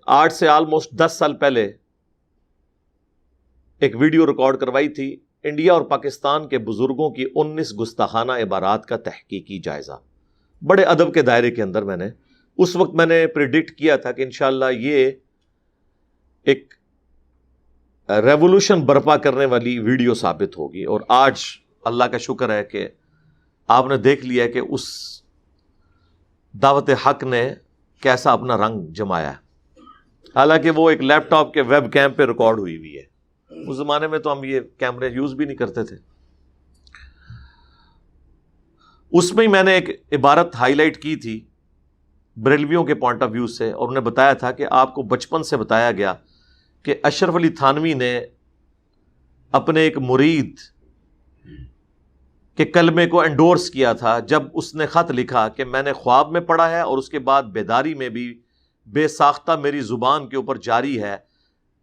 آج سے آلموسٹ 10 سال پہلے ایک ویڈیو ریکارڈ کروائی تھی، انڈیا اور پاکستان کے بزرگوں کی 19 گستاخانہ عبارات کا تحقیقی جائزہ، بڑے ادب کے دائرے کے اندر۔ اس وقت میں نے پریڈکٹ کیا تھا کہ انشاءاللہ یہ ایک ریولوشن برپا کرنے والی ویڈیو ثابت ہوگی، اور آج اللہ کا شکر ہے کہ آپ نے دیکھ لیا کہ اس دعوت حق نے کیسا اپنا رنگ جمایا ہے۔ حالانکہ وہ ایک لیپ ٹاپ کے ویب کیم پہ ریکارڈ ہوئی ہوئی ہے، اس زمانے میں تو ہم یہ کیمرے یوز بھی نہیں کرتے تھے۔ اس میں ہی میں نے ایک عبارت ہائی لائٹ کی تھی بریلویوں کے پوائنٹ آف ویو سے، اور انہیں بتایا تھا کہ آپ کو بچپن سے بتایا گیا کہ اشرف علی تھانوی نے اپنے ایک مرید کے کلمے کو انڈورس کیا تھا جب اس نے خط لکھا کہ میں نے خواب میں پڑھا ہے اور اس کے بعد بیداری میں بھی بے ساختہ میری زبان کے اوپر جاری ہے،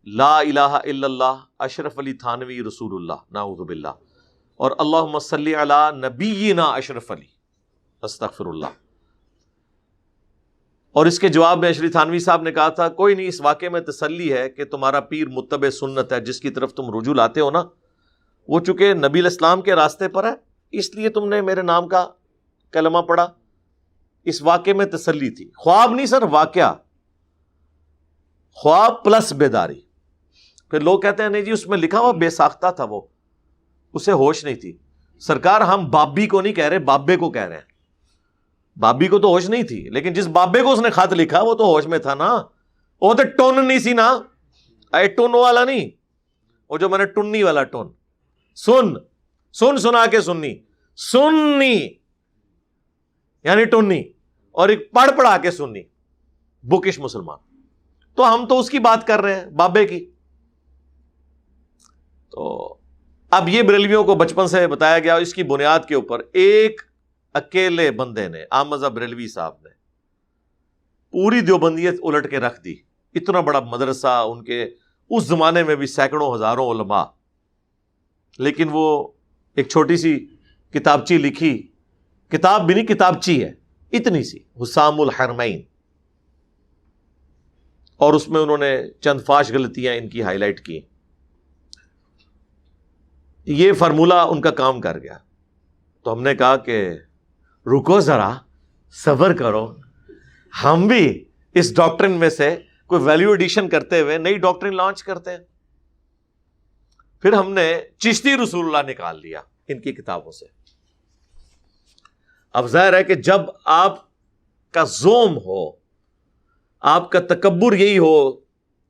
لا الہ الا اللہ اشرف علی تھانوی رسول اللہ، نعوذ باللہ، اور اللہم صلی علی نبینا اشرف علی، استغفر اللہ۔ اور اس کے جواب میں اشرف تھانوی صاحب نے کہا تھا، کوئی نہیں، اس واقعے میں تسلی ہے کہ تمہارا پیر متبع سنت ہے، جس کی طرف تم رجوع لاتے ہو نا، وہ چونکہ نبی علیہ السلام کے راستے پر ہے، اس لیے تم نے میرے نام کا کلمہ پڑھا۔ اس واقعے میں تسلی تھی، خواب نہیں سر، واقعہ، خواب پلس بیداری۔ پھر لوگ کہتے ہیں نہیں جی اس میں لکھا ہوا بے ساختہ تھا، وہ اسے ہوش نہیں تھی۔ سرکار ہم بابی کو نہیں کہہ رہے، بابے کو کہہ رہے ہیں۔ بابی کو تو ہوش نہیں تھی، لیکن جس بابے کو اس نے خط لکھا وہ تو ہوش میں تھا نا، وہ تو ٹون نہیں سی نا، اے ٹون والا نہیں، وہ جو میں نے ٹنی والا ٹون، سنا کے سننی یعنی ٹنی، اور ایک پڑھ پڑھا کے سننی، بکش مسلمان۔ تو ہم تو اس کی بات کر رہے ہیں، بابے کی۔ تو اب یہ بریلویوں کو بچپن سے بتایا گیا، اس کی بنیاد کے اوپر ایک اکیلے بندے نے، احمد بریلوی صاحب نے، پوری دیوبندیت الٹ کے رکھ دی۔ اتنا بڑا مدرسہ، ان کے اس زمانے میں بھی سینکڑوں ہزاروں علماء، لیکن وہ ایک چھوٹی سی کتابچی لکھی، کتاب بھی نہیں کتابچی ہے، اتنی سی، حسام الحرمین، اور اس میں انہوں نے چند فاش غلطیاں ان کی ہائی لائٹ کی۔ یہ فارمولہ ان کا کام کر گیا، تو ہم نے کہا کہ رکو ذرا، صبر کرو، ہم بھی اس ڈاکٹرن میں سے کوئی ویلیو ایڈیشن کرتے ہوئے نئی ڈاکٹرن لانچ کرتے ہیں۔ پھر ہم نے چشتی رسول اللہ نکال لیا ان کی کتابوں سے۔ اب ظاہر ہے کہ جب آپ کا زوم ہو، آپ کا تکبر یہی ہو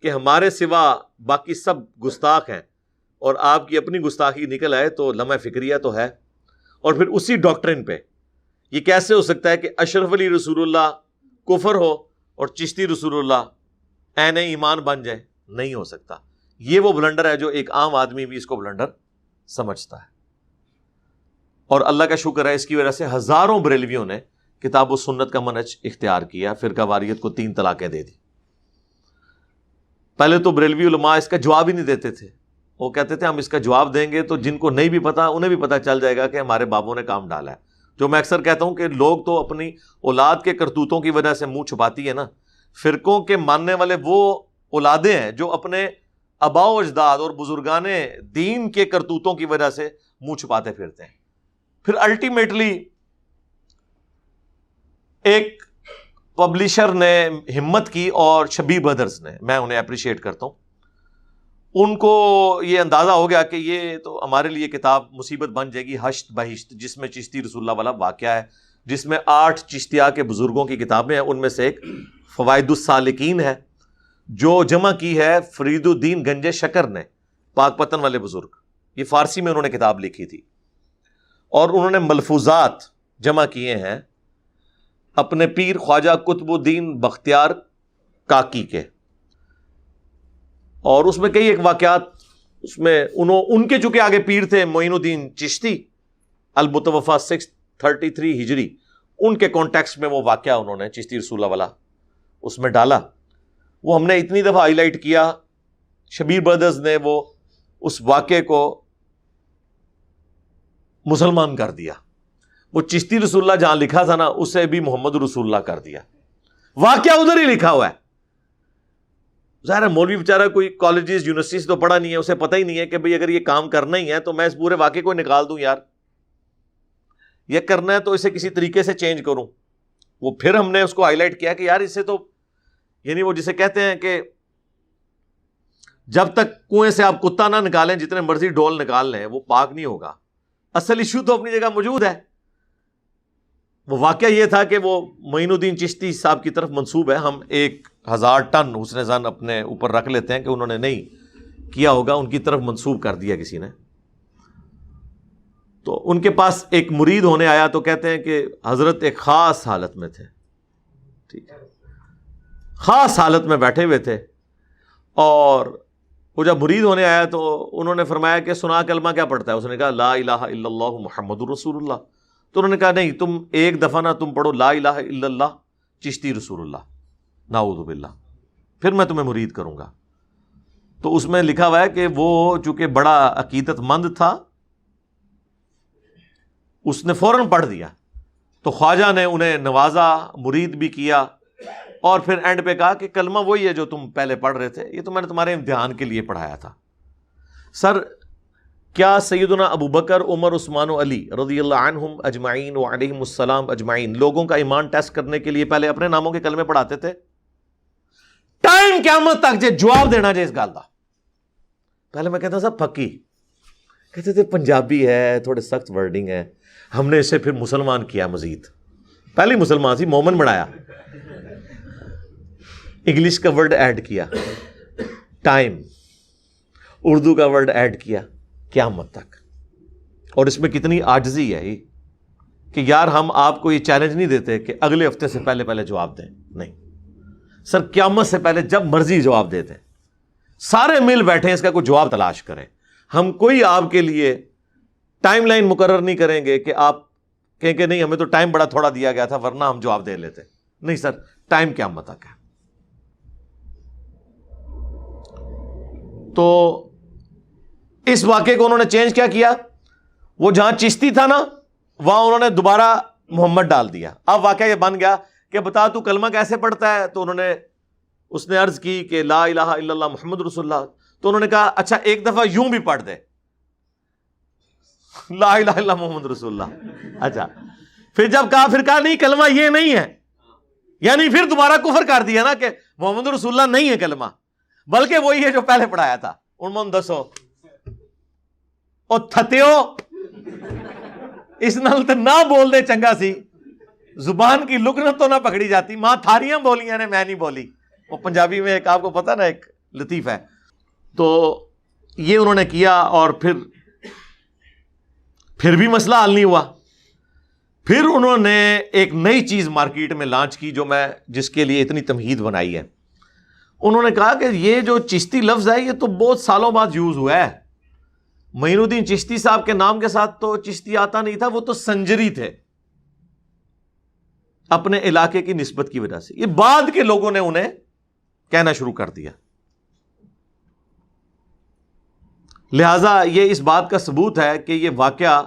کہ ہمارے سوا باقی سب گستاخ ہیں، اور آپ کی اپنی گستاخی نکل آئے، تو لمحہ فکریہ تو ہے۔ اور پھر اسی ڈاکٹرن پہ یہ کیسے ہو سکتا ہے کہ اشرف علی رسول اللہ کفر ہو اور چشتی رسول اللہ عین ایمان بن جائے؟ نہیں ہو سکتا۔ یہ وہ بلنڈر ہے جو ایک عام آدمی بھی اس کو بلنڈر سمجھتا ہے، اور اللہ کا شکر ہے اس کی وجہ سے ہزاروں بریلویوں نے کتاب و سنت کا منہج اختیار کیا، فرقہ واریت کو 3 طلاقیں دے دی۔ پہلے تو بریلوی علماء اس کا جواب ہی نہیں دیتے تھے، وہ کہتے تھے ہم اس کا جواب دیں گے تو جن کو نہیں بھی پتا انہیں بھی پتا چل جائے گا کہ ہمارے بابوں نے کام ڈالا ہے۔ جو میں اکثر کہتا ہوں کہ لوگ تو اپنی اولاد کے کرتوتوں کی وجہ سے منہ چھپاتی ہے نا، فرقوں کے ماننے والے وہ اولادیں ہیں جو اپنے آباء و اجداد اور بزرگان دین کے کرتوتوں کی وجہ سے منہ چھپاتے پھرتے ہیں۔ پھر الٹیمیٹلی ایک پبلشر نے ہمت کی، اور شبیر بردرز نے، میں انہیں اپریشیٹ کرتا ہوں، ان کو یہ اندازہ ہو گیا کہ یہ تو ہمارے لیے کتاب مصیبت بن جائے گی، حشت بہشت، جس میں چشتی رسول اللہ والا واقعہ ہے، جس میں 8 چشتیہ کے بزرگوں کی کتابیں ہیں، ان میں سے ایک فوائد السالکین ہے، جو جمع کی ہے فرید الدین گنج شکر نے، پاک پتن والے بزرگ۔ یہ فارسی میں انہوں نے کتاب لکھی تھی، اور انہوں نے ملفوظات جمع کیے ہیں اپنے پیر خواجہ قطب الدین بختیار کاکی کے، اور اس میں کئی ایک واقعات، اس میں ان کے چونکہ آگے پیر تھے معین الدین چشتی المتوفا 633 ہجری، ان کے کانٹیکسٹ میں وہ واقعہ انہوں نے چشتی رسول اللہ والا اس میں ڈالا۔ وہ ہم نے اتنی دفعہ ہائی لائٹ کیا، شبیر بردرز نے وہ اس واقعے کو مسلمان کر دیا۔ وہ چشتی رسول اللہ جہاں لکھا تھا نا، اسے بھی محمد رسول اللہ کر دیا، واقعہ ادھر ہی لکھا ہوا ہے۔ ظاہر ہے مولوی بیچارہ کوئی کالجز یونیورسٹیز تو پڑھا نہیں ہے، اسے پتہ ہی نہیں ہے کہ بھئی اگر یہ کام کرنا ہی ہے تو میں اس پورے واقعے کو نکال دوں یار، یہ کرنا ہے تو اسے کسی طریقے سے چینج کروں. وہ پھر ہم نے اس کو ہائی لائٹ کیا کہ یار اس سے تو یعنی وہ جسے کہتے ہیں کہ جب تک کنویں سے آپ کتا نہ نکالیں جتنے مرضی ڈول نکال لیں وہ پاک نہیں ہوگا. اصل ایشو تو اپنی جگہ موجود ہے. وہ واقعہ یہ تھا کہ وہ معین الدین چشتی صاحب کی طرف منسوب ہے. ہم 1000 ٹن حسن ظن اپنے اوپر رکھ لیتے ہیں کہ انہوں نے نہیں کیا ہوگا، ان کی طرف منسوب کر دیا کسی نے. تو ان کے پاس ایک مرید ہونے آیا تو کہتے ہیں کہ حضرت ایک خاص حالت میں تھے، ٹھیک ہے، خاص حالت میں بیٹھے ہوئے تھے، اور وہ جب مرید ہونے آیا تو انہوں نے فرمایا کہ سنا کلمہ کیا پڑھتا ہے؟ اس نے کہا لا الہ الا اللہ محمد رسول اللہ. تو انہوں نے کہا نہیں، تم ایک دفعہ نہ تم پڑھو لا الہ الا اللہ چشتی رسول اللہ، نعوذ باللہ، پھر میں تمہیں مرید کروں گا. تو اس میں لکھا ہوا ہے کہ وہ چونکہ بڑا عقیدت مند تھا اس نے فوراً پڑھ دیا. تو خواجہ نے انہیں نوازا، مرید بھی کیا، اور پھر اینڈ پہ کہا کہ کلمہ وہی ہے جو تم پہلے پڑھ رہے تھے، یہ تو میں نے تمہارے امتحان کے لیے پڑھایا تھا. سر کیا سیدنا ابو بکر، عمر، عثمان و علی رضی اللہ عنہم اجمعین وعلیہم السلام اجمعین لوگوں کا ایمان ٹیسٹ کرنے کے لیے پہلے اپنے ناموں کے کلمے پڑھاتے تھے؟ ٹائم قیامت تک جے جواب دینا جے اس گل دا. پہلے میں کہتا تھا پکی، کہتے تھے پنجابی ہے، تھوڑے سخت ورڈنگ ہے. ہم نے اسے پھر مسلمان کیا، مزید پہلے مسلمان تھی، مومن بنایا، انگلش کا ورڈ ایڈ کیا، ٹائم، اردو کا ورڈ ایڈ کیا، قیامت تک. اور اس میں کتنی عاجزی ہے کہ یار ہم آپ کو یہ چیلنج نہیں دیتے کہ اگلے ہفتے سے پہلے پہلے جواب دیں، نہیں سر، قیامت سے پہلے جب مرضی جواب دیتے ہیں. سارے مل بیٹھے اس کا کوئی جواب تلاش کریں. ہم کوئی آپ کے لیے ٹائم لائن مقرر نہیں کریں گے کہ آپ کہیں کہ نہیں ہمیں تو ٹائم بڑا تھوڑا دیا گیا تھا ورنہ ہم جواب دے لیتے. نہیں سر، ٹائم قیامت تک ہے. تو اس واقعے کو انہوں نے چینج کیا؟ وہ جہاں چشتی تھا نا وہاں انہوں نے دوبارہ محمد ڈال دیا. اب واقعہ یہ بن گیا کہ بتا تو کلمہ کیسے پڑھتا ہے؟ تو اس نے عرض کی کہ لا الہ الا اللہ محمد رسول اللہ. تو انہوں نے کہا اچھا ایک دفعہ یوں بھی پڑھ دے، لا الہ الا اللہ محمد رسول اللہ. اچھا پھر جب کہا، پھر کہا نہیں کلمہ یہ نہیں ہے، یعنی پھر دوبارہ کفر کر دیا نا کہ محمد رسول اللہ نہیں ہے کلمہ، بلکہ وہی ہے جو پہلے پڑھایا تھا. ان من دسو او تھتیو اس نال تے نہ بول دے چنگا سی، زبان کی لکنت تو نہ پکڑی جاتی. ماں تھاریاں بولیاں نے میں نہیں بولی. وہ پنجابی میں ایک آپ کو پتہ نا ایک لطیف ہے. تو یہ انہوں نے کیا اور پھر بھی مسئلہ حل نہیں ہوا. پھر انہوں نے ایک نئی چیز مارکیٹ میں لانچ کی جس کے لیے اتنی تمہید بنائی ہے. انہوں نے کہا کہ یہ جو چشتی لفظ ہے یہ تو بہت سالوں بعد یوز ہوا ہے. معین الدین چشتی صاحب کے نام کے ساتھ تو چشتی آتا نہیں تھا، وہ تو سنجری تھے اپنے علاقے کی نسبت کی وجہ سے. یہ بعد کے لوگوں نے انہیں کہنا شروع کر دیا. لہذا یہ اس بات کا ثبوت ہے کہ یہ واقعہ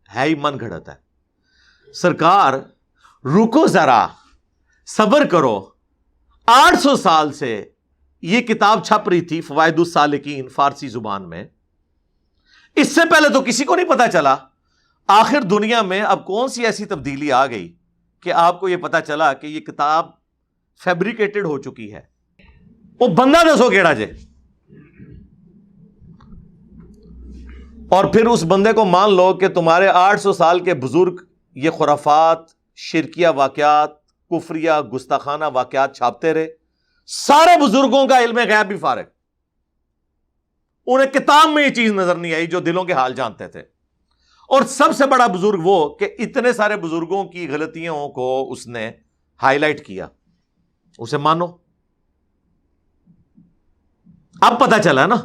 ہے ہی من گھڑت ہے. سرکار رکو ذرا، صبر کرو. 800 سال سے یہ کتاب چھپ رہی تھی فوائد السالکین فارسی زبان میں. اس سے پہلے تو کسی کو نہیں پتا چلا. آخر دنیا میں اب کون سی ایسی تبدیلی آ گئی کہ آپ کو یہ پتا چلا کہ یہ کتاب فیبریکیٹڈ ہو چکی ہے. وہ بندہ دسو کیڑا جے. اور پھر اس بندے کو مان لو کہ تمہارے 800 سال کے بزرگ یہ خرافات، شرکیہ واقعات، کفریہ گستاخانہ واقعات چھاپتے رہے. سارے بزرگوں کا علم غیب بھی فارغ، انہیں کتاب میں یہ چیز نظر نہیں آئی جو دلوں کے حال جانتے تھے. اور سب سے بڑا بزرگ وہ کہ اتنے سارے بزرگوں کی غلطیوں کو اس نے ہائی لائٹ کیا. اسے مانو. اب پتا چلا نا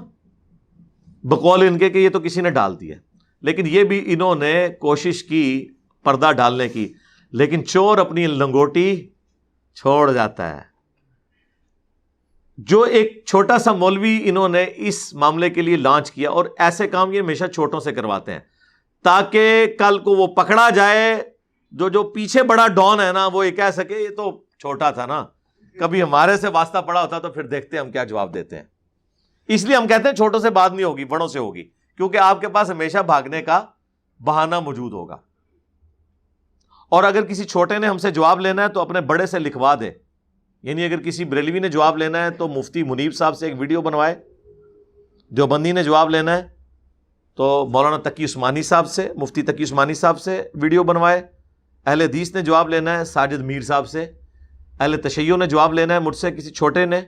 بقول ان کے کہ یہ تو کسی نے ڈال دیا. لیکن یہ بھی انہوں نے کوشش کی پردہ ڈالنے کی، لیکن چور اپنی لنگوٹی چھوڑ جاتا ہے. جو ایک چھوٹا سا مولوی انہوں نے اس معاملے کے لیے لانچ کیا، اور ایسے کام یہ ہمیشہ چھوٹوں سے کرواتے ہیں تاکہ کل کو وہ پکڑا جائے. جو پیچھے بڑا ڈان ہے نا وہ یہ کہہ سکے یہ تو چھوٹا تھا نا، کبھی ہمارے سے واسطہ پڑا ہوتا تو پھر دیکھتے ہیں ہم کیا جواب دیتے ہیں. اس لیے ہم کہتے ہیں چھوٹوں سے بات نہیں ہوگی, بڑوں سے ہوگی, کیونکہ آپ کے پاس ہمیشہ بھاگنے کا بہانہ موجود ہوگا. اور اگر کسی چھوٹے نے ہم سے جواب لینا ہے تو اپنے بڑے سے لکھوا دے. یعنی اگر کسی بریلوی نے جواب لینا ہے تو مفتی منیب صاحب سے ایک ویڈیو بنوائے, دیوبندی نے جواب لینا ہے تو مولانا تقی عثمانی صاحب سے, مفتی تقی عثمانی صاحب سے ویڈیو بنوائے. اہل حدیث نے جواب لینا ہے ساجد میر صاحب سے. اہل تشیع نے جواب لینا ہے مجھ سے کسی چھوٹے نے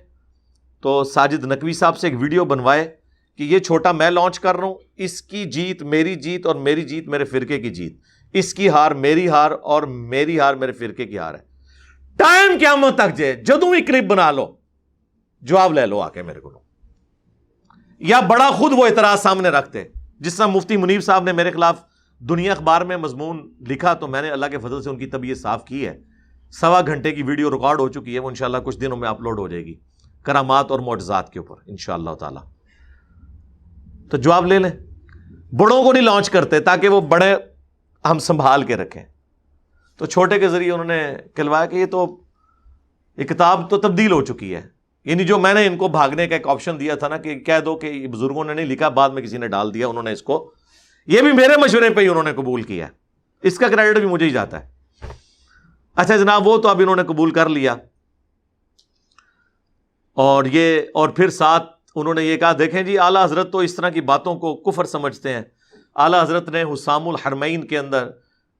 تو ساجد نقوی صاحب سے ایک ویڈیو بنوائے کہ یہ چھوٹا میں لانچ کر رہا ہوں, اس کی جیت میری جیت اور میری جیت میرے فرقے کی جیت, اس کی ہار میری ہار اور میری ہار میرے فرقے کی ہار ہے. ٹائم قیامت تک جے جدوں ہی کلپ بنا لو جواب لے لو آ کے میرے کو. یا بڑا خود وہ اعتراض سامنے رکھتے, جس طرح مفتی منیب صاحب نے میرے خلاف دنیا اخبار میں مضمون لکھا تو میں نے اللہ کے فضل سے ان کی طبیعت صاف کی ہے. 1.25 گھنٹے کی ویڈیو ریکارڈ ہو چکی ہے, وہ انشاءاللہ کچھ دنوں میں اپلوڈ ہو جائے گی, کرامات اور معجزات کے اوپر انشاءاللہ تعالی. تو جواب لے لیں. بڑوں کو نہیں لانچ کرتے تاکہ وہ بڑے ہم سنبھال کے رکھیں, تو چھوٹے کے ذریعے انہوں نے کہلوایا کہ یہ کتاب تو تبدیل ہو چکی ہے. یعنی جو میں نے ان کو بھاگنے کا ایک آپشن دیا تھا نا کہ کہہ دو کہ یہ بزرگوں نے نہیں لکھا, بعد میں کسی نے ڈال دیا, انہوں نے اس کو, یہ بھی میرے مشورے پہ ہی انہوں نے قبول کیا, اس کا کریڈٹ بھی مجھے ہی جاتا ہے. اچھا جناب, وہ تو اب انہوں نے قبول کر لیا. اور پھر ساتھ انہوں نے یہ کہا دیکھیں جی اعلیٰ حضرت تو اس طرح کی باتوں کو کفر سمجھتے ہیں. اعلیٰ حضرت نے حسام الحرمین کے اندر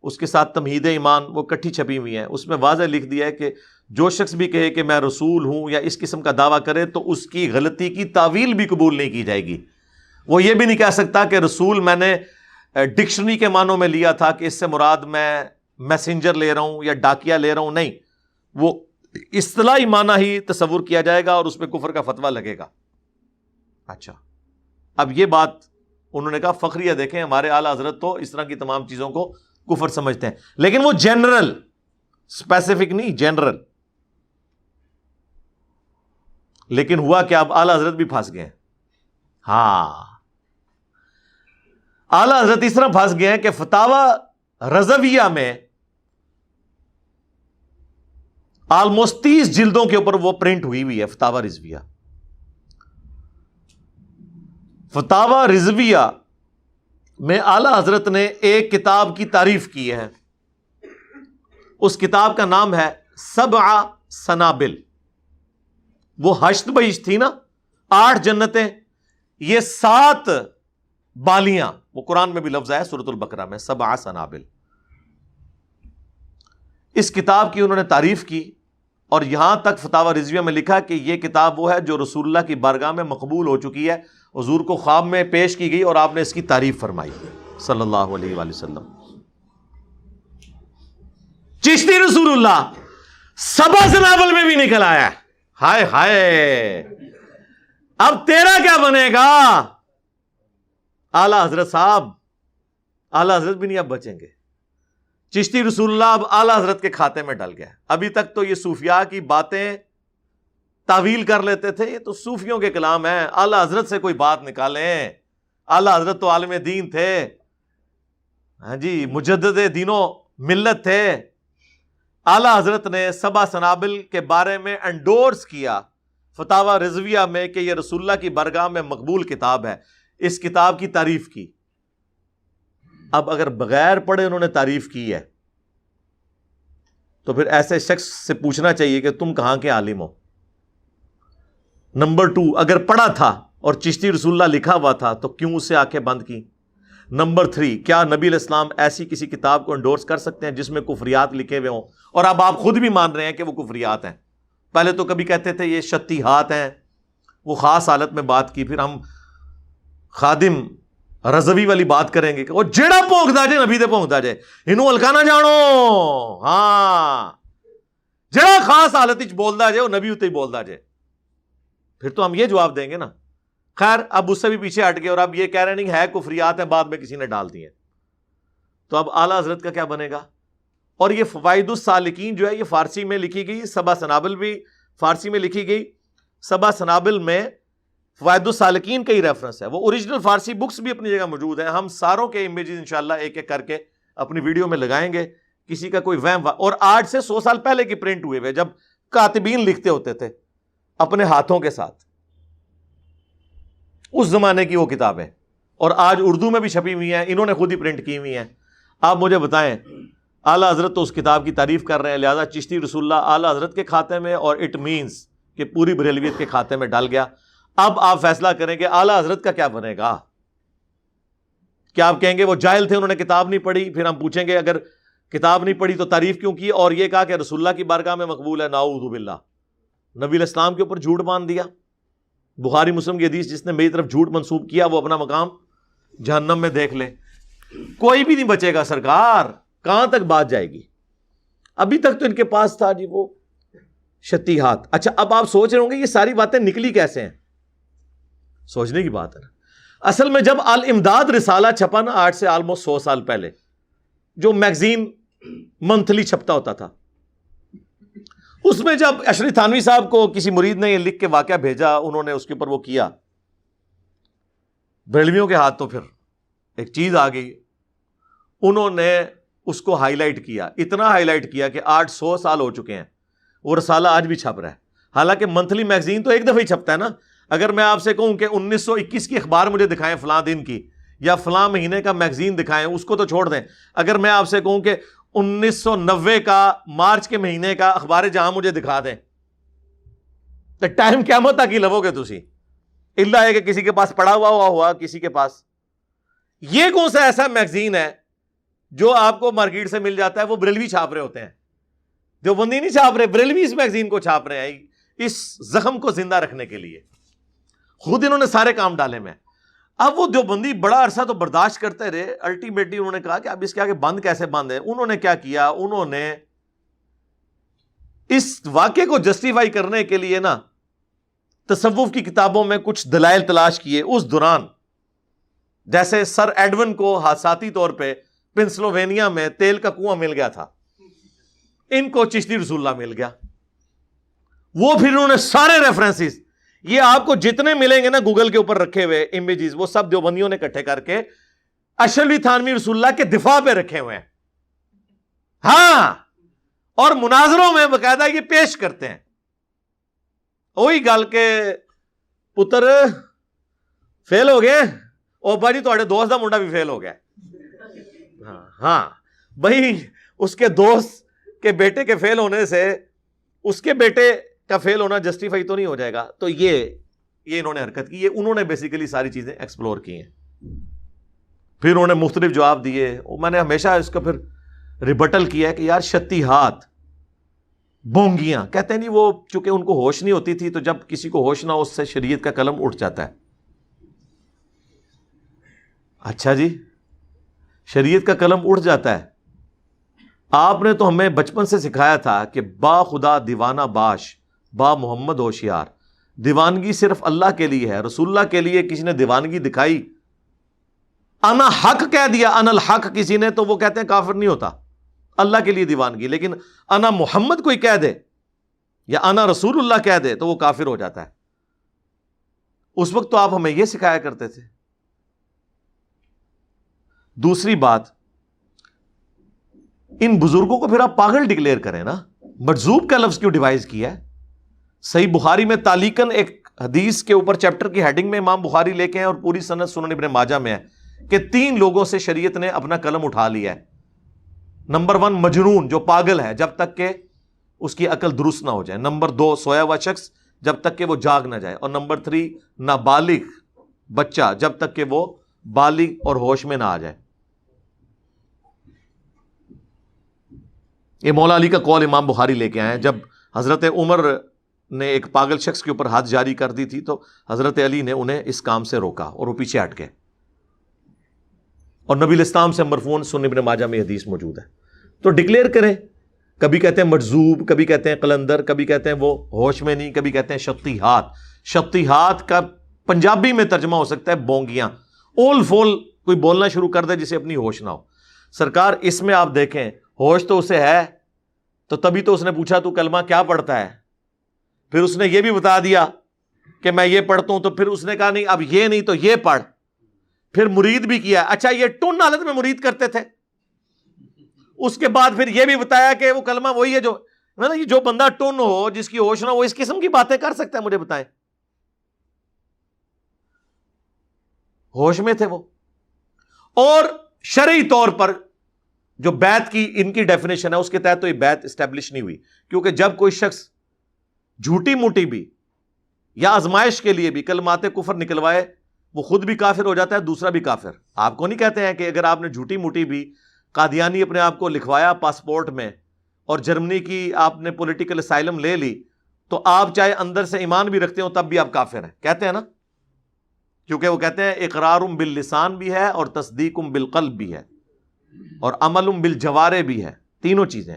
اس کے ساتھ تمہید ایمان وہ کٹھی چھپی ہوئی ہیں, اس میں واضح لکھ دیا ہے کہ جو شخص بھی کہے کہ میں رسول ہوں یا اس قسم کا دعویٰ کرے تو اس کی غلطی کی تعویل بھی قبول نہیں کی جائے گی. وہ یہ بھی نہیں کہہ سکتا کہ رسول میں نے ڈکشنری کے معنوں میں لیا تھا کہ اس سے مراد میں میسنجر لے رہا ہوں یا ڈاکیا لے رہا ہوں, نہیں, وہ اصطلاحی معنی ہی تصور کیا جائے گا اور اس پہ کفر کا فتویٰ لگے گا. اچھا, اب یہ بات انہوں نے کہا فخریہ دیکھیں ہمارے اعلیٰ حضرت تو اس طرح کی تمام چیزوں کو کفر سمجھتے ہیں, لیکن وہ جنرل, اسپیسیفک نہیں, جنرل. لیکن ہوا کہ اب اعلیٰ حضرت بھی پھنس گئے. ہاں, اعلیٰ حضرت اس طرح پھنس گئے ہیں کہ فتاوی رضویہ میں آلموسٹ 30 جلدوں کے اوپر وہ پرنٹ ہوئی ہے فتاوی رضویہ. فتاوی رضویہ میں اعلیٰ حضرت نے ایک کتاب کی تعریف کی ہے. اس کتاب کا نام ہے 7 سنابل. وہ 8 بہشت تھی نا, 8 جنتیں, یہ 7 بالیاں, وہ قرآن میں بھی لفظ ہے سورۃ البقرہ میں 7 سنابل. اس کتاب کی انہوں نے تعریف کی اور یہاں تک فتاوی رضویہ میں لکھا کہ یہ کتاب وہ ہے جو رسول اللہ کی بارگاہ میں مقبول ہو چکی ہے, حضور کو خواب میں پیش کی گئی اور آپ نے اس کی تعریف فرمائی صلی اللہ علیہ وآلہ وسلم. چشتی رسول اللہ 7 سنابل میں بھی نکل آیا. ہائے ہائے, اب تیرا کیا بنے گا اعلیٰ حضرت صاحب؟ اعلیٰ حضرت بھی نہیں اب بچیں گے. چشتی رسول اللہ اب اعلیٰ حضرت کے کھاتے میں ڈل گیا. ابھی تک تو یہ صوفیاء کی باتیں تعویل کر لیتے تھے, یہ تو صوفیوں کے کلام ہیں. اعلیٰ حضرت سے کوئی بات نکالیں. اعلیٰ حضرت تو عالم دین تھے, ہاں جی, مجدد دینوں ملت تھے. اعلیٰ حضرت نے 7 سنابل کے بارے میں انڈورس کیا فتاوی رضویہ میں کہ یہ رسول اللہ کی بارگاہ میں مقبول کتاب ہے. اس کتاب کی تعریف کی. اب اگر بغیر پڑھے انہوں نے تعریف کی ہے تو پھر ایسے شخص سے پوچھنا چاہیے کہ تم کہاں کے عالم ہو. نمبر 2, اگر پڑھا تھا اور چشتی رسول اللہ لکھا ہوا تھا تو کیوں اسے آنکھیں بند کی. نمبر 3, کیا نبی علیہ السلام ایسی کسی کتاب کو انڈورس کر سکتے ہیں جس میں کفریات لکھے ہوئے ہوں؟ اور اب آپ خود بھی مان رہے ہیں کہ وہ کفریات ہیں. پہلے تو کبھی کہتے تھے یہ شتیہات ہیں, وہ خاص حالت میں بات کی, پھر ہم خادم رضوی والی بات کریں گے کہ وہ جیڑا پونکدا جے نبی دے پونکدا جے, انہوں ہلکا نہ جانو. ہاں, جیڑا خاص حالت وچ بولدا جے وہ نبی اتے ہی بولدا جے. پھر تو ہم یہ جواب دیں گے نا. خیر, اب اس سے بھی پیچھے ہٹ گئے اور اب یہ کہہ رہے نہیں ہے کفریات ہیں, بعد میں کسی نے ڈال دی ہیں. تو اب اعلیٰ حضرت کا کیا بنے گا؟ اور یہ فوائد السالکین جو ہے یہ فارسی میں لکھی گئی, 7 سنابل بھی فارسی میں لکھی گئی. 7 سنابل میں فوائد السالکین کا ہی ریفرنس ہے. وہ اوریجنل فارسی بکس بھی اپنی جگہ موجود ہیں. ہم ساروں کے امیجز انشاءاللہ ایک ایک کر کے اپنی ویڈیو میں لگائیں گے. کسی کا کوئی وہم اور آج سے 100 سال پہلے کی پرنٹ ہوئے ہوئے, جب کاتبین لکھتے ہوتے تھے اپنے ہاتھوں کے ساتھ، اس زمانے کی وہ کتابیں، اور آج اردو میں بھی چھپی ہوئی ہیں، انہوں نے خود ہی پرنٹ کی ہوئی ہیں. آپ مجھے بتائیں، اعلیٰ حضرت تو اس کتاب کی تعریف کر رہے ہیں، لہذا چشتی رسول اللہ اعلیٰ حضرت کے کھاتے میں، اور اٹ مینس کہ پوری بریلویت کے کھاتے میں ڈال گیا. اب آپ فیصلہ کریں کہ اعلیٰ حضرت کا کیا بنے گا. کیا آپ کہیں گے وہ جاہل تھے، انہوں نے کتاب نہیں پڑھی؟ پھر ہم پوچھیں گے اگر کتاب نہیں پڑھی تو تعریف کیوں کی، اور یہ کہا کہ رسول اللہ کی بارگاہ میں مقبول ہے؟ نعوذ باللہ، نبی علیہ السلام کے اوپر جھوٹ باندھ دیا. بخاری مسلم کی حدیث، جس نے میری طرف جھوٹ منسوب کیا وہ اپنا مقام جہنم میں دیکھ لے. کوئی بھی نہیں بچے گا سرکار، کہاں تک بات جائے گی؟ ابھی تک تو ان کے پاس تھا جی وہ شتی ہاتھ. اچھا، اب آپ سوچ رہے ہوں گے یہ ساری باتیں نکلی کیسے ہیں؟ سوچنے کی بات ہے نا. اصل میں جب الامداد رسالہ چھپا نا، آج سے آلموسٹ 100 سال پہلے، جو میگزین منتھلی چھپتا ہوتا تھا، اس میں جب اشرف تھانوی صاحب کو کسی مرید نے یہ لکھ کے واقعہ بھیجا، انہوں نے اس کے اوپر وہ کیا بریلویوں کے ہاتھ، تو پھر ایک چیز آ گئی، انہوں نے اس کو ہائی لائٹ کیا، اتنا ہائی لائٹ کیا کہ 800 سال ہو چکے ہیں، وہ رسالہ آج بھی چھپ رہا ہے. حالانکہ منتھلی میگزین تو ایک دفعہ ہی چھپتا ہے نا. اگر میں آپ سے کہوں کہ 1921 کی اخبار مجھے دکھائیں فلاں دن کی، یا فلاں مہینے کا میگزین دکھائیں، اس کو تو چھوڑ دیں. اگر میں آپ سے کہوں کہ 1990 کا مارچ کے مہینے کا اخبار جہاں مجھے دکھا دیں، تو ٹائم قیامت تک ہی لو گے تسی، اللہ ہے کہ کسی کے پاس پڑا ہوا کسی کے پاس. یہ کون سا ایسا میگزین ہے جو آپ کو مارکیٹ سے مل جاتا ہے؟ وہ بریلوی چھاپ رہے ہوتے ہیں، دیوبندی نہیں چھاپ رہے، بریلوی اس میگزین کو چھاپ رہے ہیں اس زخم کو زندہ رکھنے کے لیے. خود انہوں نے سارے کام ڈالے میں. اب وہ دیوبندی بڑا عرصہ تو برداشت کرتے رہے، الٹیمیٹلی انہوں نے کہا کہ اب اس کے آگے بند کیسے بند ہے. انہوں نے کیا کیا، انہوں نے اس واقعے کو جسٹیفائی کرنے کے لیے نا تصوف کی کتابوں میں کچھ دلائل تلاش کیے. اس دوران جیسے سر ایڈون کو حادثاتی طور پہ پنسلوینیا میں تیل کا کنواں مل گیا تھا، ان کو چشتی رسول اللہ مل گیا. وہ پھر انہوں نے سارے ریفرنسز، یہ آپ کو جتنے ملیں گے نا گوگل کے اوپر رکھے ہوئے امیجز، وہ سب دیوبندیوں نے اکٹھے کر کے اشرف تھانوی رسول اللہ کے دفاع پہ رکھے ہوئے ہیں. ہاں، اور مناظروں میں باقاعدہ یہ پیش کرتے ہیں. وہی گل کے پتر فیل ہو گئے، اور بھائی تھوڑے دوست دا منڈا بھی فیل ہو گیا. ہاں بھائی، اس کے دوست کے بیٹے کے فیل ہونے سے اس کے بیٹے کا فیل ہونا جسٹیفائی تو نہیں ہو جائے گا. تو یہ انہوں نے حرکت کی، یہ انہوں نے بیسیکلی ساری چیزیں ایکسپلور کی ہیں. پھر انہوں نے مختلف جواب دیے. میں نے ہمیشہ اس کا پھر ریبٹل کیا ہے کہ یار شتی ہاتھ، بونگیاں کہتے ہیں نہیں، وہ چونکہ ان کو ہوش نہیں ہوتی تھی، تو جب کسی کو ہوش نہ ہو اس سے شریعت کا قلم اٹھ جاتا ہے. اچھا جی، شریعت کا قلم اٹھ جاتا ہے. آپ نے تو ہمیں بچپن سے سکھایا تھا کہ با خدا دیوانہ باش، با محمد ہوشیار. دیوانگی صرف اللہ کے لیے ہے، رسول اللہ کے لیے کسی نے دیوانگی دکھائی، انا حق کہہ دیا، انا الحق کسی نے، تو وہ کہتے ہیں کافر نہیں ہوتا. اللہ کے لیے دیوانگی. لیکن انا محمد کوئی کہہ دے یا انا رسول اللہ کہہ دے تو وہ کافر ہو جاتا ہے. اس وقت تو آپ ہمیں یہ سکھایا کرتے تھے. دوسری بات، ان بزرگوں کو پھر آپ پاگل ڈکلیئر کریں نا. مجذوب کا لفظ کیوں ڈیوائز کیا ہے؟ صحیح بخاری میں تعلیقاً ایک حدیث کے اوپر چیپٹر کی ہیڈنگ میں امام بخاری لے کے ہیں، اور پوری سند سنن ابن ماجہ میں ہے کہ 3 لوگوں سے شریعت نے اپنا قلم اٹھا لیا ہے. نمبر 1 مجنون، جو پاگل ہے جب تک کہ اس کی عقل درست نہ ہو جائے. نمبر 2 سویا ہوا شخص جب تک کہ وہ جاگ نہ جائے. اور نمبر 3 نابالغ بچہ جب تک کہ وہ بالغ اور ہوش میں نہ آ جائے. یہ مولا علی کا قول امام بخاری لے کے آئے ہیں. جب حضرت عمر نے ایک پاگل شخص کے اوپر حد جاری کر دی تھی تو حضرت علی نے انہیں اس کام سے روکا اور وہ پیچھے ہٹ گئے. اور نبی الاسلام سے مرفوعاً سنن ابن ماجہ میں حدیث موجود ہے. تو ڈکلیئر کریں. کبھی کہتے ہیں مجذوب، کبھی کہتے ہیں قلندر، کبھی کہتے ہیں وہ ہوش میں نہیں، کبھی کہتے ہیں شتی ہاتھ. شتی ہاتھ کا پنجابی میں ترجمہ ہو سکتا ہے بونگیاں. اول فول کوئی بولنا شروع کر دے جسے اپنی ہوش نہ ہو. سرکار اس میں آپ دیکھیں ہوش تو اسے ہے، تو تبھی تو اس نے پوچھا تو کلمہ کیا پڑھتا ہے. پھر اس نے یہ بھی بتا دیا کہ میں یہ پڑھتا ہوں، تو پھر اس نے کہا نہیں اب یہ نہیں تو یہ پڑھ. پھر مرید بھی کیا. اچھا یہ ٹن حالت میں مرید کرتے تھے. اس کے بعد پھر یہ بھی بتایا کہ وہ کلمہ وہی ہے جو مطلب یہ جو بندہ ٹن ہو، جس کی ہوش نہ ہو، اس قسم کی باتیں کر سکتا ہے؟ مجھے بتائیں، ہوش میں تھے وہ؟ اور شرعی طور پر جو بیعت کی ان کی ڈیفینیشن ہے، اس کے تحت تو یہ بیعت اسٹیبلش نہیں ہوئی، کیونکہ جب کوئی شخص جھوٹی موٹی بھی یا آزمائش کے لیے بھی کلمات کفر نکلوائے، وہ خود بھی کافر ہو جاتا ہے، دوسرا بھی کافر۔ آپ کو نہیں کہتے ہیں کہ اگر آپ نے جھوٹی موٹی بھی قادیانی اپنے آپ کو لکھوایا پاسپورٹ میں اور جرمنی کی آپ نے پولیٹیکل اسائلم لے لی، تو آپ چاہے اندر سے ایمان بھی رکھتے ہو تب بھی آپ کافر ہیں، کہتے ہیں نا؟ کیونکہ وہ کہتے ہیں اقرار باللسان بھی ہے اور تصدیق بالقلب بھی ہے اور عمل بالجوارح بھی ہے، تینوں چیزیں۔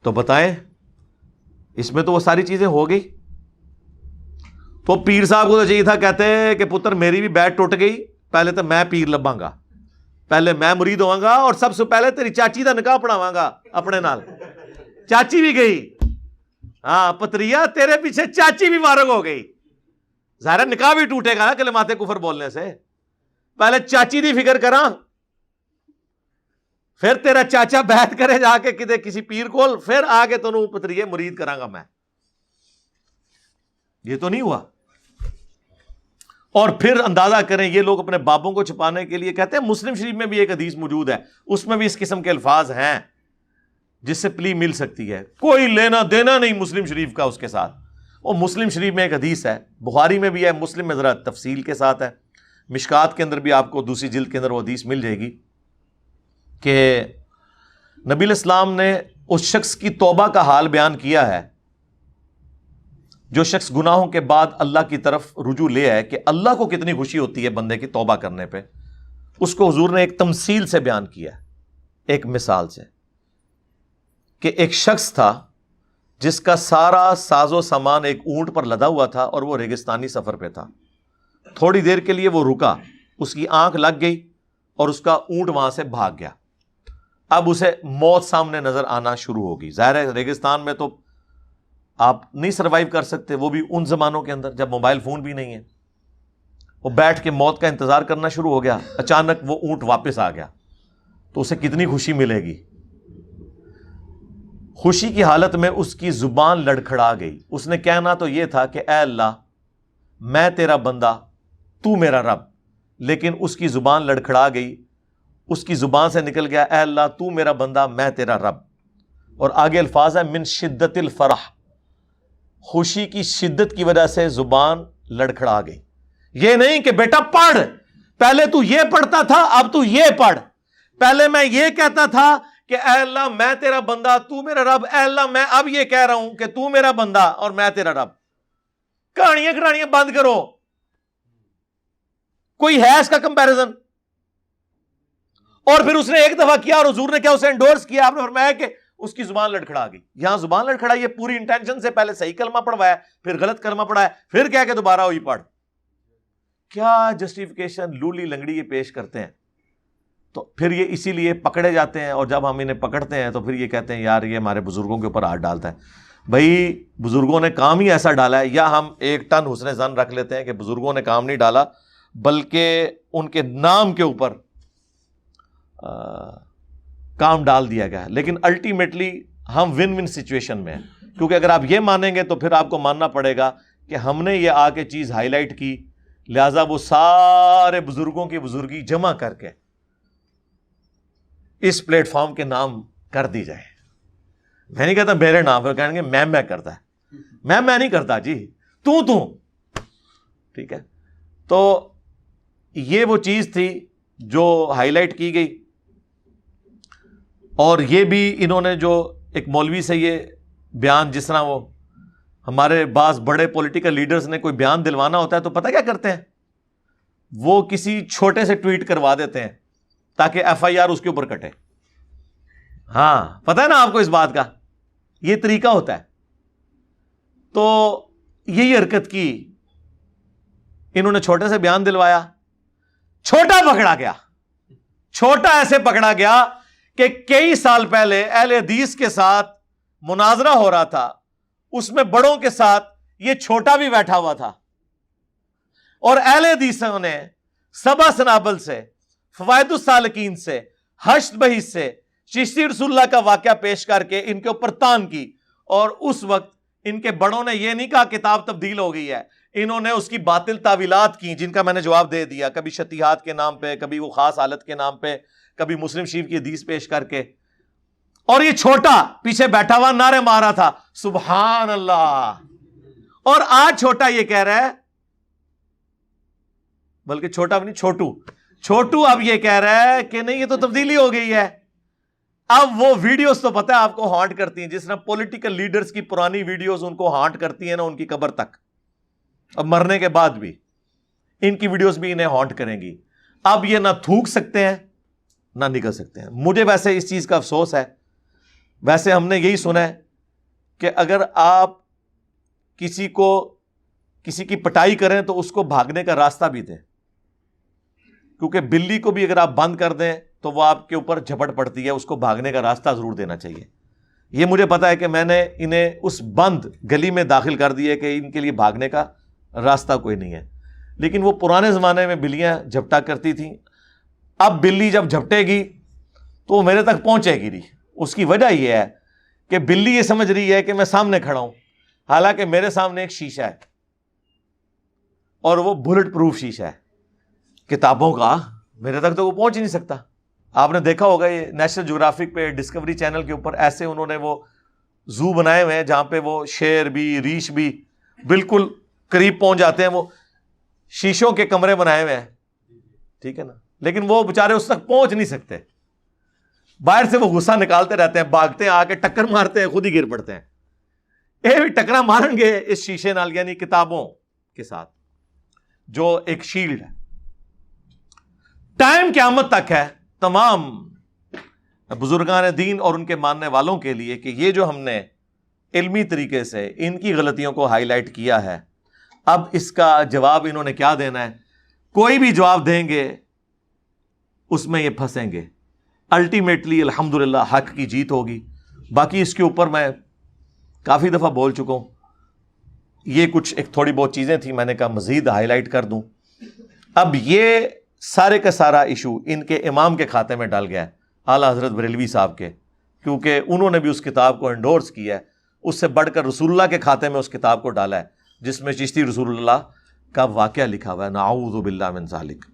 تو بتائیں اس میں تو وہ ساری چیزیں ہو گئی۔ تو پیر صاحب کو تو چاہیے تھا، کہتے ہیں کہ پتر میری بھی بیعت ٹوٹ گئی، پہلے تو میں پیر لباں گا، پہلے میں مرید ہواں گا، اور سب سے پہلے تیری چاچی دا نکاح پڑھاواں گا اپنے نال۔ چاچی بھی گئی، ہاں پتریا تیرے پیچھے چاچی بھی فارغ ہو گئی، ظاہر نکاح بھی ٹوٹے گا نا کلمات کفر بولنے سے۔ پہلے چاچی دی فکر کراں، پھر تیرا چاچا بیعت کرے جا کے کسی پیر کول، پھر آگے تنوں پتریے مرید کراں گا میں۔ یہ تو نہیں ہوا۔ اور پھر اندازہ کریں یہ لوگ اپنے بابوں کو چھپانے کے لیے کہتے ہیں، مسلم شریف میں بھی ایک حدیث موجود ہے، اس میں بھی اس قسم کے الفاظ ہیں جس سے پلی مل سکتی ہے، کوئی لینا دینا نہیں مسلم شریف کا اس کے ساتھ۔ اور مسلم شریف میں ایک حدیث ہے، بخاری میں بھی ہے، مسلم میں ذرا تفصیل کے ساتھ ہے، مشکات کے اندر بھی آپ کو دوسری جلد کے اندر وہ حدیث مل جائے گی کہ نبی الاسلام نے اس شخص کی توبہ کا حال بیان کیا ہے جو شخص گناہوں کے بعد اللہ کی طرف رجوع لے آئے، کہ اللہ کو کتنی خوشی ہوتی ہے بندے کی توبہ کرنے پہ۔ اس کو حضور نے ایک تمثیل سے بیان کیا، ایک مثال سے، کہ ایک شخص تھا جس کا سارا ساز و سامان ایک اونٹ پر لدا ہوا تھا اور وہ ریگستانی سفر پہ تھا۔ تھوڑی دیر کے لیے وہ رکا، اس کی آنکھ لگ گئی اور اس کا اونٹ وہاں سے بھاگ گیا۔ اب اسے موت سامنے نظر آنا شروع ہوگی۔ ظاہر ہے ریگستان میں تو آپ نہیں سروائیو کر سکتے، وہ بھی ان زمانوں کے اندر جب موبائل فون بھی نہیں ہے۔ وہ بیٹھ کے موت کا انتظار کرنا شروع ہو گیا، اچانک وہ اونٹ واپس آ گیا تو اسے کتنی خوشی ملے گی۔ خوشی کی حالت میں اس کی زبان لڑکھڑا گئی۔ اس نے کہنا تو یہ تھا کہ اے اللہ میں تیرا بندہ، تو میرا رب، لیکن اس کی زبان لڑکھڑا گئی، اس کی زبان سے نکل گیا اے اللہ تو میرا بندہ میں تیرا رب۔ اور آگے الفاظ ہے من شدت الفرح، خوشی کی شدت کی وجہ سے زبان لڑکھڑا گئی۔ یہ نہیں کہ بیٹا پڑھ، پہلے تو یہ پڑھتا تھا اب تو یہ پڑھ، پہلے میں یہ کہتا تھا کہ اے اللہ میں تیرا بندہ تو میرا رب، اے اللہ میں اب یہ کہہ رہا ہوں کہ تو میرا بندہ اور میں تیرا رب۔ کہانیاں بند کرو، کوئی ہے اس کا کمپیریزن؟ اور پھر اس نے ایک دفعہ کیا اور حضور نے کیا اسے انڈورس کیا، آپ نے فرمایا کہ اس کی زبان لڑکھڑا گئی۔ یہاں زبان لڑکھڑائی ہے پوری انٹینشن سے، پہلے صحیح کلمہ پڑھوایا پھر غلط کلمہ پڑھایا پھر کیا کہ دوبارہ وہی پڑھ۔ کیا جسٹیفیکیشن لولی لنگڑی یہ پیش کرتے ہیں، تو پھر یہ اسی لیے پکڑے جاتے ہیں، اور جب ہم انہیں پکڑتے ہیں تو پھر یہ کہتے ہیں یار یہ ہمارے بزرگوں کے اوپر ہاتھ ڈالتا ہے۔ بھائی بزرگوں نے کام ہی ایسا ڈالا ہے، یا ہم ایک ٹن حسن ظن رکھ لیتے ہیں کہ بزرگوں نے کام نہیں ڈالا بلکہ ان کے نام کے اوپر کام ڈال دیا گیا ہے، لیکن الٹیمیٹلی ہم ون ون سچویشن میں ہیں، کیونکہ اگر آپ یہ مانیں گے تو پھر آپ کو ماننا پڑے گا کہ ہم نے یہ آ کے چیز ہائی لائٹ کی، لہذا وہ سارے بزرگوں کی بزرگی جمع کر کے اس پلیٹ فارم کے نام کر دی جائے۔ میں نہیں کہتا میرے نام پر، کہیں گے میں کرتا ہے، میں نہیں کرتا جی، تو ٹھیک ہے۔ تو یہ وہ چیز تھی جو ہائی لائٹ کی گئی، اور یہ بھی انہوں نے جو ایک مولوی سے یہ بیان، جس طرح وہ ہمارے بعض بڑے پولیٹیکل لیڈرز نے کوئی بیان دلوانا ہوتا ہے تو پتہ کیا کرتے ہیں، وہ کسی چھوٹے سے ٹویٹ کروا دیتے ہیں تاکہ ایف آئی آر اس کے اوپر کٹے۔ ہاں پتہ ہے نا آپ کو اس بات کا، یہ طریقہ ہوتا ہے۔ تو یہی حرکت کی، انہوں نے چھوٹے سے بیان دلوایا، چھوٹا پکڑا گیا، چھوٹا ایسے پکڑا گیا کہ کئی سال پہلے اہل حدیث کے ساتھ مناظرہ ہو رہا تھا، اس میں بڑوں کے ساتھ یہ چھوٹا بھی بیٹھا ہوا تھا، اور اہل حدیثوں نے سبا سنابل سے، فوائد السالکین سے، حشد بحث سے، چشتی رسول اللہ کا واقعہ پیش کر کے ان کے اوپر تان کی، اور اس وقت ان کے بڑوں نے یہ نہیں کہا کتاب تبدیل ہو گئی ہے، انہوں نے اس کی باطل تعویلات کی جن کا میں نے جواب دے دیا، کبھی شتیہات کے نام پہ، کبھی وہ خاص حالت کے نام پہ، کبھی مسلم شریف کی حدیث پیش کر کے. اور یہ چھوٹا پیچھے بیٹھا ہوا نعرے مارا تھا سبحان اللہ، اور آج چھوٹا یہ کہہ رہا ہے، بلکہ چھوٹا بھی نہیں، چھوٹو اب یہ کہہ رہا ہے کہ نہیں یہ تو تبدیلی ہو گئی ہے. اب وہ ویڈیوز تو پتہ ہے آپ کو ہانٹ کرتی ہیں، جس طرح پولیٹیکل لیڈرز کی پرانی ویڈیوز ان کو ہانٹ کرتی ہیں نا ان کی قبر تک، اب مرنے کے بعد بھی ان کی ویڈیوز بھی انہیں ہانٹ کریں گی. اب یہ نہ تھوک سکتے ہیں نہ نکل سکتے ہیں. مجھے ویسے اس چیز کا افسوس ہے، ویسے ہم نے یہی سنا ہے کہ اگر آپ کسی کی پٹائی کریں تو اس کو بھاگنے کا راستہ بھی دیں، کیونکہ بلی کو بھی اگر آپ بند کر دیں تو وہ آپ کے اوپر جھپٹ پڑتی ہے، اس کو بھاگنے کا راستہ ضرور دینا چاہیے. یہ مجھے پتا ہے کہ میں نے انہیں اس بند گلی میں داخل کر دیے کہ ان کے لیے بھاگنے کا راستہ کوئی نہیں ہے. لیکن وہ پرانے زمانے میں بلیاں جھپٹا کرتی تھیں، اب بلی جب جھپٹے گی تو وہ میرے تک پہنچے گی نہیں. اس کی وجہ یہ ہے کہ بلی یہ سمجھ رہی ہے کہ میں سامنے کھڑا ہوں، حالانکہ میرے سامنے ایک شیشہ ہے، اور وہ بلٹ پروف شیشہ ہے کتابوں کا، میرے تک تو وہ پہنچ ہی نہیں سکتا. آپ نے دیکھا ہوگا یہ نیشنل جغرافک پہ ڈسکوری چینل کے اوپر ایسے انہوں نے وہ زو بنائے ہوئے ہیں جہاں پہ وہ شیر بھی ریچھ بھی بالکل قریب پہنچ جاتے ہیں، وہ شیشوں کے کمرے بنائے ہوئے ہیں، ٹھیک ہے نا، لیکن وہ بےچارے اس تک پہنچ نہیں سکتے. باہر سے وہ غصہ نکالتے رہتے ہیں، بھاگتے ہیں، آ کے ٹکر مارتے ہیں، خود ہی گر پڑتے ہیں. یہ بھی ٹکرا ماریں گے اس شیشے نال، یعنی کتابوں کے ساتھ جو ایک شیلڈ ہے. ٹائم قیامت تک ہے تمام بزرگان دین اور ان کے ماننے والوں کے لیے کہ یہ جو ہم نے علمی طریقے سے ان کی غلطیوں کو ہائی لائٹ کیا ہے، اب اس کا جواب انہوں نے کیا دینا ہے. کوئی بھی جواب دیں گے اس میں یہ پھنسیں گے. الٹیمیٹلی الحمدللہ حق کی جیت ہوگی. باقی اس کے اوپر میں کافی دفعہ بول چکا ہوں، یہ کچھ ایک تھوڑی بہت چیزیں تھیں میں نے کہا مزید ہائی لائٹ کر دوں. اب یہ سارے کا سارا ایشو ان کے امام کے کھاتے میں ڈال گیا ہے، اعلیٰ حضرت بریلوی صاحب کے، کیونکہ انہوں نے بھی اس کتاب کو انڈورس کیا ہے. اس سے بڑھ کر رسول اللہ کے کھاتے میں اس کتاب کو ڈالا ہے جس میں چشتی رسول اللہ کا واقعہ لکھا ہوا ہے، نعوذ باللہ من ذالک.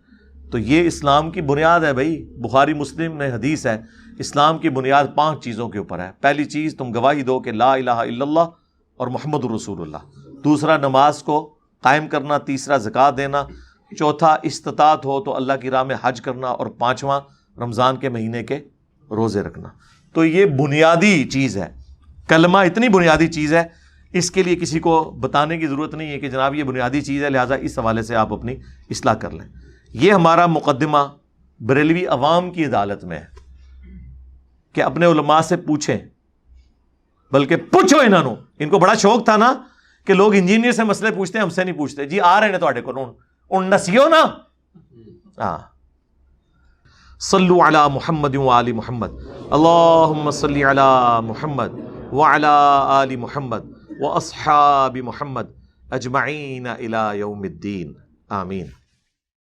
تو یہ اسلام کی بنیاد ہے بھائی. بخاری مسلم میں حدیث ہے اسلام کی بنیاد 5 چیزوں کے اوپر ہے. پہلی چیز تم گواہی دو کہ لا الہ الا اللہ اور محمد رسول اللہ. دوسرا نماز کو قائم کرنا. تیسرا زکوٰۃ دینا. چوتھا استطاعت ہو تو اللہ کی راہ میں حج کرنا. اور 5واں رمضان کے مہینے کے روزے رکھنا. تو یہ بنیادی چیز ہے. کلمہ اتنی بنیادی چیز ہے، اس کے لیے کسی کو بتانے کی ضرورت نہیں ہے کہ جناب یہ بنیادی چیز ہے، لہٰذا اس حوالے سے آپ اپنی اصلاح کر لیں. یہ ہمارا مقدمہ بریلوی عوام کی عدالت میں ہے کہ اپنے علماء سے پوچھیں، بلکہ پوچھو ان کو بڑا شوق تھا نا کہ لوگ انجینئر سے مسئلے پوچھتے ہیں، ہم سے نہیں پوچھتے. جی آ رہے ہیں تواڈے کو ان نسیو نا. ہاں صلو علی محمد وآل محمد اللہم صلی علی محمد وعلی آل محمد واصحاب محمد اجمعین الی یوم الدین. آمین.